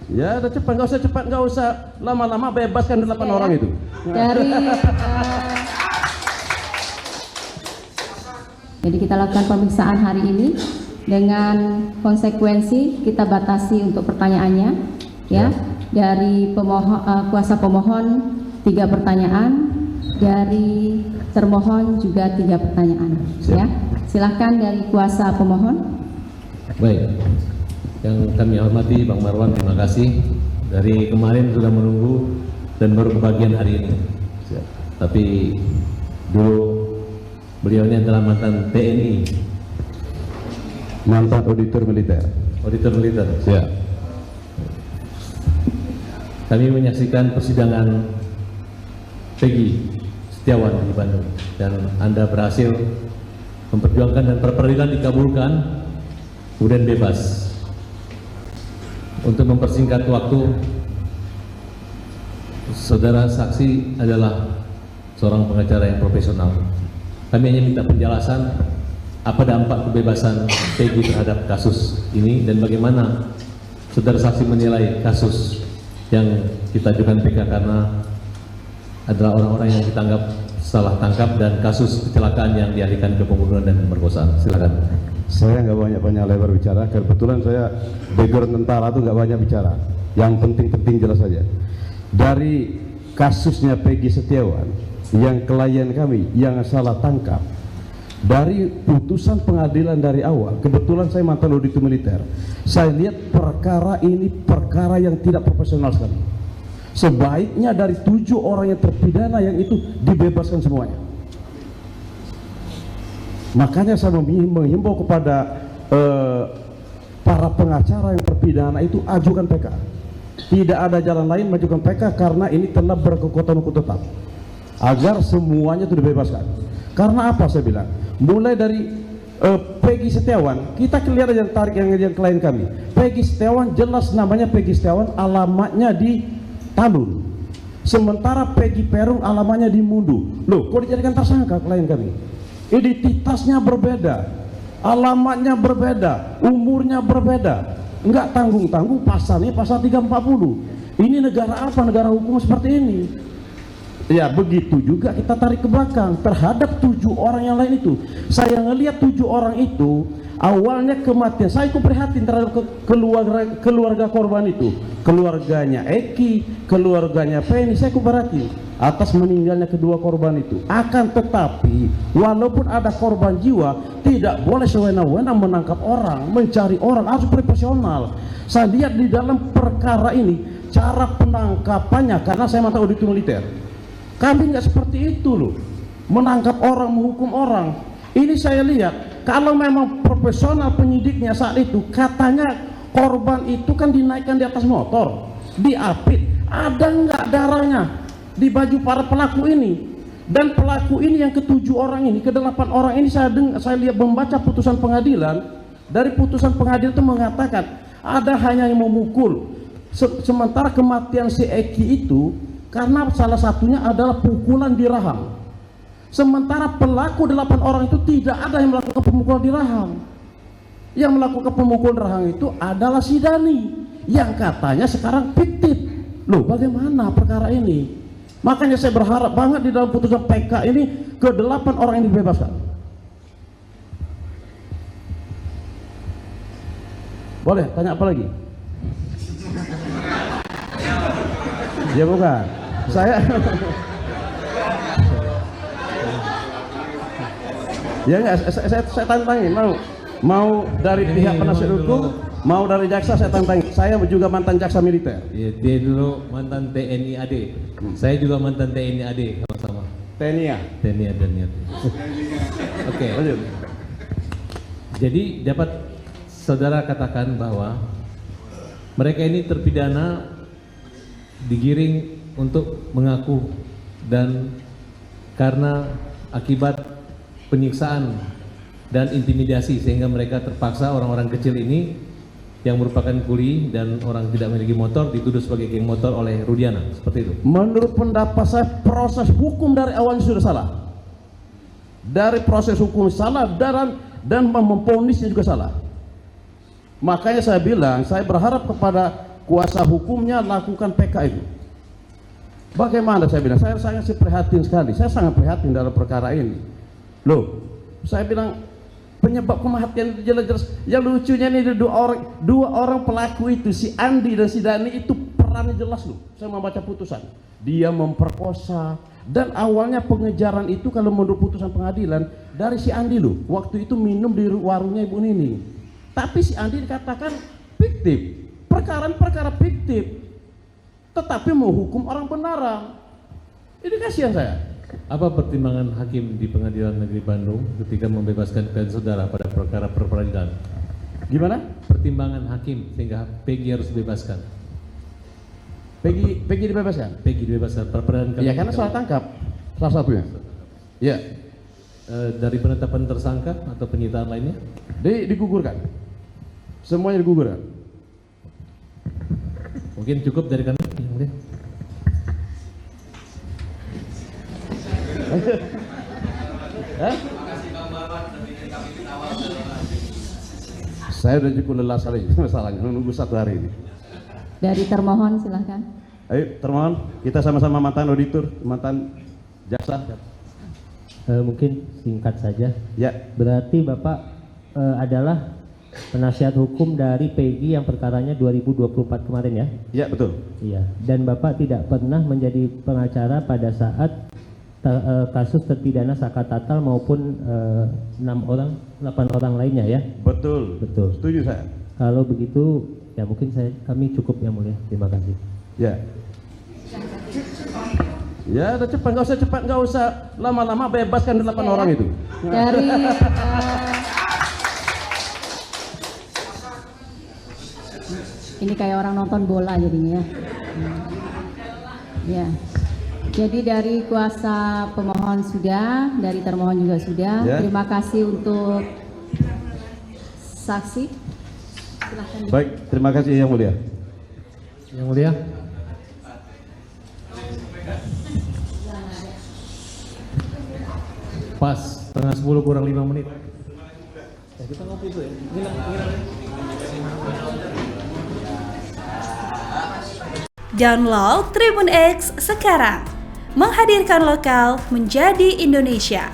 Ya, udah cepat, nggak usah lama-lama, bebaskan 8 orang itu. Dari jadi kita lakukan pemeriksaan hari ini dengan konsekuensi kita batasi untuk pertanyaannya, ya. Dari kuasa pemohon 3 pertanyaan, dari termohon juga 3 pertanyaan. Ya, silahkan dari kuasa pemohon. Baik, yang kami hormati Bang Marwan, terima kasih. Dari kemarin sudah menunggu dan baru kebagian hari ini. Tapi dulu beliau ini adalah mantan TNI, Mantan auditor militer. auditor militer. Ya. Kami menyaksikan persidangan Peggy Setiawan di Bandung, dan Anda berhasil memperjuangkan dan peradilan dikabulkan, kemudian bebas. Untuk mempersingkat waktu, saudara saksi adalah seorang pengacara yang profesional. Kami hanya minta penjelasan apa dampak kebebasan Peggy terhadap kasus ini dan bagaimana saudara saksi menilai kasus yang kita ajukan PK, karena adalah orang-orang yang ditanggap salah tangkap dan kasus kecelakaan yang dialihkan ke pembunuhan dan pemerkosaan. Silakan. Saya nggak banyak lebar bicara. Kebetulan saya background tentara tuh nggak banyak bicara. Yang penting-penting jelas saja. Dari kasusnya Peggy Setiawan, yang klien kami yang salah tangkap, dari putusan pengadilan dari awal, kebetulan saya mantan auditor militer, saya lihat perkara ini perkara yang tidak profesional sekali. Sebaiknya dari 7 orang yang terpidana yang itu dibebaskan semuanya. Makanya saya menghimbau kepada para pengacara yang terpidana itu, ajukan PK. Tidak ada jalan lain, majukan PK, karena ini telah berkekuatan hukum tetap, agar semuanya itu dibebaskan. Karena apa saya bilang? Mulai dari Peggy Setiawan, kita lihat yang tarik yang klien kami. Peggy Setiawan jelas namanya Peggy Setiawan, alamatnya di Talun. Sementara Peggy Perum alamatnya di Mundu. Loh, kok dijadikan tersangka klien kami? Identitasnya berbeda, alamatnya berbeda, umurnya berbeda, nggak tanggung-tanggung, pasalnya pasal 340. Ini negara apa? Negara hukum seperti ini? Ya, begitu juga kita tarik ke belakang terhadap 7 orang yang lain itu. Saya ngelihat 7 orang itu awalnya kematian, saya ikut prihatin terhadap keluarga korban itu, keluarganya Eki, keluarganya Penny. Saya ikut prihatin atas meninggalnya kedua korban itu. Akan tetapi walaupun ada korban jiwa, tidak boleh sewenang-wenang menangkap orang, mencari orang, harus profesional. Saya lihat di dalam perkara ini cara penangkapannya, karena saya mantan auditor militer, kami nggak seperti itu loh, menangkap orang, menghukum orang. Ini saya lihat, kalau memang profesional penyidiknya saat itu, katanya korban itu kan dinaikkan di atas motor, diapit, ada nggak darahnya di baju para pelaku ini? Dan pelaku ini yang ke-7 orang ini, ke-8 orang ini, saya lihat membaca putusan pengadilan. Dari putusan pengadilan itu mengatakan ada hanya yang memukul. Sementara kematian si Eki itu karena salah satunya adalah pukulan di rahang. Sementara pelaku 8 orang itu tidak ada yang melakukan pemukulan di rahang. Yang melakukan pemukulan rahang itu adalah si Dani, yang katanya sekarang fiktif. Loh, bagaimana perkara ini? Makanya saya berharap banget di dalam putusan PK ini ke-8 orang ini dibebaskan. Boleh tanya apa lagi? Ya bukan. Saya ya enggak, saya tantangin, mau dari pihak penasihat hukum, mau dari jaksa, saya tantangin. Saya juga mantan jaksa militer. Ya, dia dulu mantan TNI AD. Saya juga mantan TNI AD, sama-sama. TNI ya? TNI AD. Oke. Lanjut. Jadi dapat saudara katakan bahwa mereka ini terpidana digiring untuk mengaku, dan karena akibat penyiksaan dan intimidasi sehingga mereka terpaksa, orang-orang kecil ini yang merupakan kuli dan orang tidak memiliki motor, dituduh sebagai geng motor oleh Rudiana, seperti itu. Menurut pendapat saya, proses hukum dari awalnya sudah salah. Dari proses hukum salah, dan memponisnya juga salah. Makanya saya bilang, saya berharap kepada kuasa hukumnya lakukan PK itu. Bagaimana saya bilang? Saya sangat prihatin sekali. Saya sangat prihatin dalam perkara ini. Loh, saya bilang penyebab kematian itu jelas-jelas. Yang lucunya nih dua orang pelaku itu, si Andi dan si Dani itu perannya jelas loh. Saya membaca putusan. Dia memperkosa, dan awalnya pengejaran itu kalau menurut putusan pengadilan dari si Andi loh. Waktu itu minum di warungnya Ibu Nining. Tapi si Andi dikatakan fiktif. Perkara fiktif. Tetapi mau hukum orang benaran. Ini kasihan saya. Apa pertimbangan hakim di Pengadilan Negeri Bandung ketika membebaskan klien saudara pada perkara peradilan? Gimana? Pertimbangan hakim sehingga Peggy harus dibebaskan. Peggy dibebaskan? Peggy dibebaskan peradilan. Ya karena salah tangkap, salah satunya. Ya. Dari penetapan tersangka atau penyitaan lainnya? Digugurkan. Semuanya digugurkan. Mungkin cukup dari kami. Saya udah cukup lelah sekali masalahnya, menunggu 1 hari ini. Dari termohon silahkan. Ayo termohon, kita sama-sama mantan auditor, mantan jaksa. Mungkin singkat saja. Ya. Berarti Bapak adalah penasihat hukum dari Peggy yang perkaranya 2024 kemarin ya? Ya betul. Iya. Dan Bapak tidak pernah menjadi pengacara pada saat kasus terpidana Saka Tatal maupun 8 orang lainnya ya? Betul. Betul. Setuju saya. Kalau begitu ya mungkin kami cukup yang mulia. Terima kasih. Ya. Ya udah cepat, nggak usah lama-lama, bebaskan 8 orang itu. Dari ini kayak orang nonton bola jadinya ya. Ya. Jadi dari kuasa pemohon sudah, dari termohon juga sudah. Ya. Terima kasih untuk saksi. Silahkan. Baik, terima kasih Yang Mulia. Yang Mulia. Pas, setengah 10 kurang 5 menit. Kita ngopi itu ya. Download Tribun X sekarang, menghadirkan lokal menjadi Indonesia.